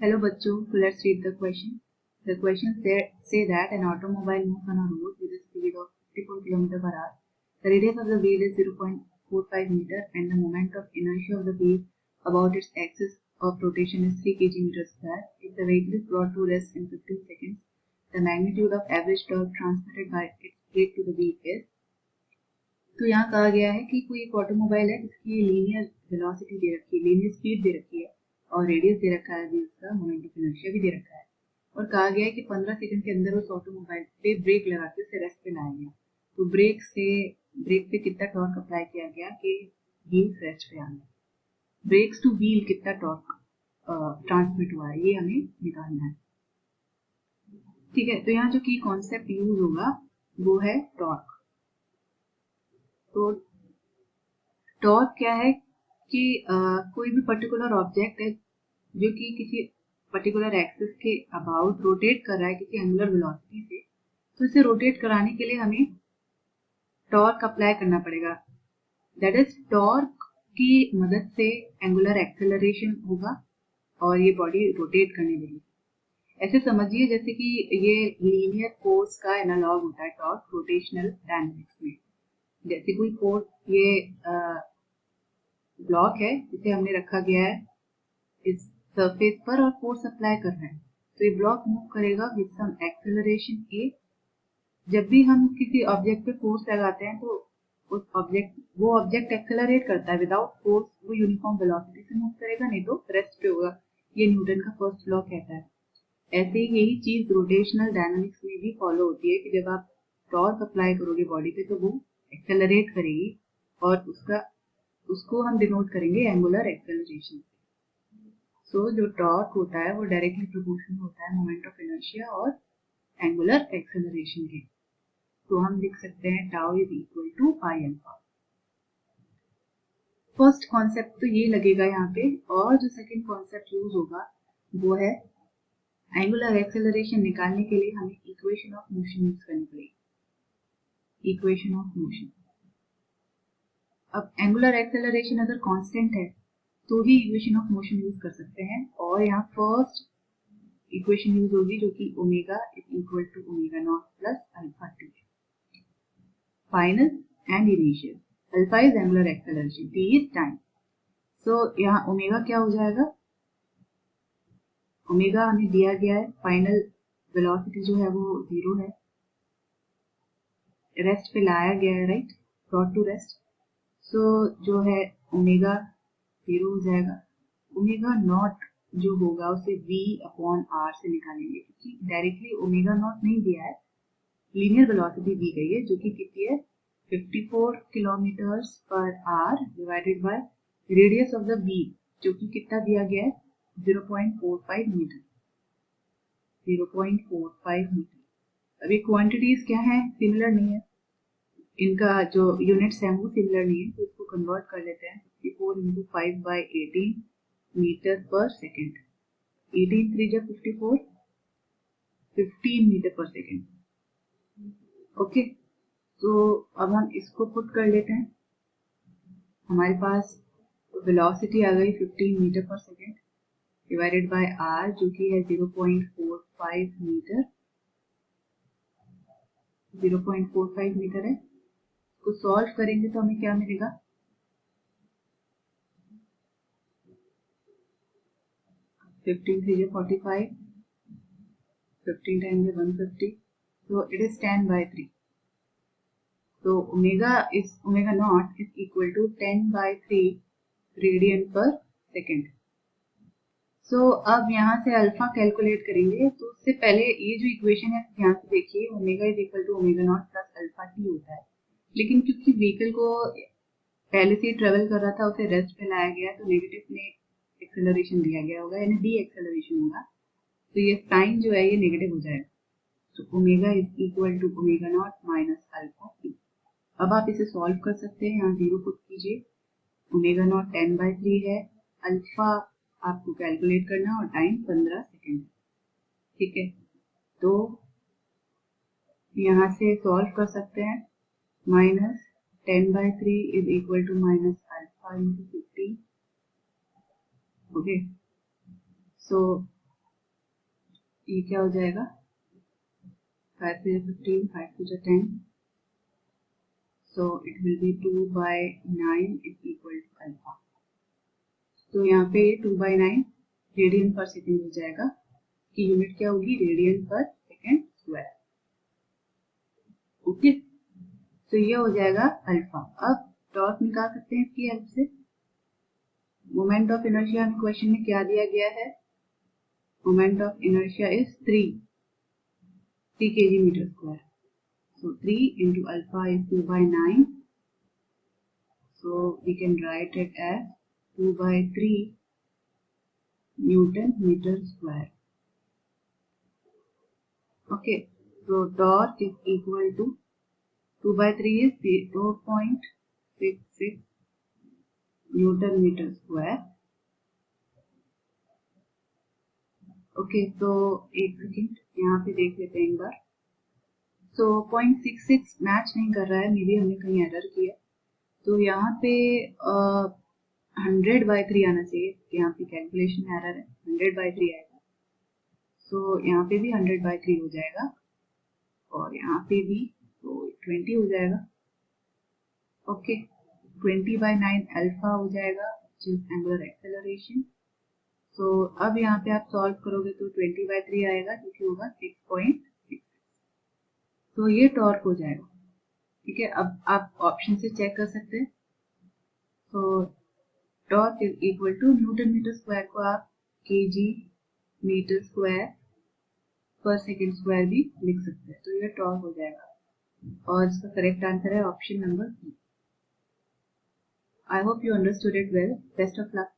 Hello बच्चों, so let's read the question. The question say that an automobile moves on a road with a speed of 54 km per hour. The radius of the wheel is 0.45 meter and the moment of inertia of the wheel about its axis of rotation is 3 kg square. If the vehicle is brought to rest in 15 seconds, the magnitude of average torque transmitted by its brake to the wheel is. तो यहाँ कहा गया है कि कोई एक automobile है जिसकी लीनियर वेलोसिटी दे रखी है, लीनियर स्पीड दे रखी है और रेडियस दे रखा है, उसका मोमेंट ऑफ इनर्शिया भी दे रखा है और कहा गया है कि 15 सेकंड के अंदर उस ऑटोमोबाइल पे ब्रेक लगा के उसे रेस्ट पे लाया गया। तो ब्रेक पे कितना टॉर्क अप्लाई किया गया कि व्हील्स रेस्ट पे आ गए। ब्रेक्स टू व्हील कितना टॉर्क ट्रांसमिट हुआ है ये हमें निकालना है। ठीक है, तो यहाँ जो की कॉन्सेप्ट यूज होगा वो है टॉर्क। तो टॉर्क क्या है कि कोई भी पर्टिकुलर ऑब्जेक्ट है जो कि किसी पर्टिकुलर एक्सिस के अबाउट रोटेट कर रहा है किसी एंगुलर वेलोसिटी से, तो इसे रोटेट कराने के लिए हमें टॉर्क अप्लाई करना पड़ेगा। दैट इज टॉर्क की मदद से एंगुलर एक्सेलरेशन होगा और ये बॉडी रोटेट करने लगेगी। ऐसे समझिए जैसे कि ये लीनियर फोर्स का एनालॉग होता है टॉर्क रोटेशनल डायनामिक्स में। जैसे कोई फोर्स, ये ब्लॉक है जिसे हमने रखा गया है इस सरफेस पर और फोर्स अप्लाई कर रहे हैं, तो ये ब्लॉक मूव करेगा विद सम एक्सेलरेशन ए। जब भी हम किसी ऑब्जेक्ट पे फोर्स लगाते हैं तो वो ऑब्जेक्ट एक्सेलरेट करता है। विदाउट फोर्स वो यूनिफॉर्म वेलोसिटी से मूव करेगा, नहीं तो रेस्ट पे होगा। ये न्यूटन का फर्स्ट लॉ कहता है। ऐसे ही यही चीज रोटेशनल डायनामिक्स में भी फॉलो होती है कि जब आप टॉर्क अप्लाई करोगे बॉडी पे तो वो एक्सेलरेट करेगी और उसको हम डिनोट करेंगे एंगुलर एक्सेलरेशन। सो जो टॉर्क होता है वो डायरेक्टली प्रोपोर्शनल होता है मोमेंट ऑफ इनर्शिया और एंगुलर एक्सेलरेशन के। तो हम लिख सकते हैं tau is equal to pi alpha. First concept तो ये लगेगा यहाँ पे, और जो सेकंड कॉन्सेप्ट यूज होगा वो है एंगुलर एक्सेलरेशन निकालने के लिए हमें इक्वेशन ऑफ मोशन यूज करनी पड़ेगी। Equation of motion. अब एंगुलर एक्सेलरेशन अगर कांस्टेंट है तो ही इक्वेशन ऑफ मोशन यूज कर सकते हैं, और यहाँ फर्स्ट इक्वेशन यूज होगी जो कि omega is equal to omega not plus alpha t final and initial. Alpha is angular acceleration, t is time. So यहाँ ओमेगा क्या हो जाएगा, ओमेगा हमें दिया गया है, फाइनल वेलोसिटी जो है वो 0 है, रेस्ट पे लाया गया है, राइट, ब्रॉट टू रेस्ट। सो जो है ओमेगा 0 हो जाएगा। ओमेगा नॉट जो होगा उसे v अपॉन r से निकालेंगे क्योंकि डायरेक्टली ओमेगा नॉट नहीं दिया है, लीनियर वेलोसिटी दी गई है जो कि कितनी है 54 kilometres per hour divided by radius of the wheel जो कि कितना दिया गया है 0.45 मीटर। 0.45 मीटर। अभी क्वांटिटीज क्या है, सिमिलर नहीं है, इनका जो यूनिट्स है वो सिमिलर नहीं है, तो इसको कन्वर्ट कर लेते हैं। 54 इंटू 5 बाई 18 मीटर पर सेकेंड। 18 3 जा 54, 15 मीटर पर सेकेंड। ओके, तो अब हम इसको पुट कर लेते हैं। हमारे पास वेलोसिटी आ गई 15 मीटर पर सेकेंड डिवाइडेड बाय आर जो कि है 0.45 मीटर। 0.45 मीटर है, इसको सॉल्व करेंगे तो हमें क्या मिलेगा, 15 3 जा 45, 15 times 150, so it is 10 by 3. So omega naught is equal to 10 by 3 radian पर सेकेंड। सो अब यहाँ से अल्फा कैलकुलेट करेंगे, तो उससे पहले ये जो इक्वेशन है ध्यान से देखिए, omega is equal to omega not plus alpha t होता है, लेकिन क्योंकि व्हीकल को पहले से ट्रेवल कर रहा था उसे रेस्ट पे लाया गया तो नेगेटिव में एक्सेलरेशन दिया गया होगा, यानी डी एक्सेलरेशन होगा, तो ये साइन जो है ये नेगेटिव हो जाएगा। तो omega is equal to omega not minus alpha t. अब आप इसे सॉल्व कर सकते हैं, यहाँ 0 पुट कीजिए, ओमेगा नॉट 10 by 3 है, अल्फा आपको कैलकुलेट करना और टाइम 15 सेकेंड। ठीक है, तो यहाँ से सॉल्व कर सकते हैं। Minus 10 by 3 is equal to minus alpha into 15। Okay, so ये क्या हो जाएगा 5 to 15, 5 to 10, so it will be 2 by 9 is equal to alpha. तो यहाँ पे 2 by 9 रेडियन पर सेकेंड हो जाएगा, कि यूनिट क्या होगी रेडियन पर सेकेंड स्क्वायर। ओके, तो ये हो जाएगा अल्फा। अब टॉर्क निकाल सकते हैं इसकी हेल्प से। मोमेंट ऑफ इनर्शिया हमें क्वेश्चन में क्या दिया गया है, moment of inertia is 3 kg meter square. So 3 into alpha is 2 by 9. So we can write it as 2 by 3 Newton meter square. Okay, so torque is equal to 2 by 3 is 0.66 Newton meter square. Okay, तो एक second यहाँ पे देख लेते हैं एक बार। सो 0.66 match नहीं कर रहा है, मे बी हमने कहीं एरर किया। तो यहाँ पे 100/3 आना चाहिए, यहाँ पे कैलकुलेशन एरर है, 100/3 आएगा। सो यहाँ पे भी 100/3 हो जाएगा और यहाँ पे भी तो 20 हो जाएगा। ओके, 20/9 अल्फा हो जाएगा, एंगुलर एक्सेलरेशन। तो अब यहाँ पे आप सॉल्व करोगे तो 20/3 आएगा, जो कि होगा 6.66। तो ये टॉर्क हो जाएगा। ठीक है, अब आप ऑप्शन से चेक कर सकते हैं। तो torque is equal to newton metre square को आप केजी मीटर स्क्वायर पर सेकेंड स्क्वायर भी लिख सकते हैं। तो ये टॉर्क हो जाएगा और इसका करेक्ट आंसर है option number B. I hope you understood it well. Best of luck.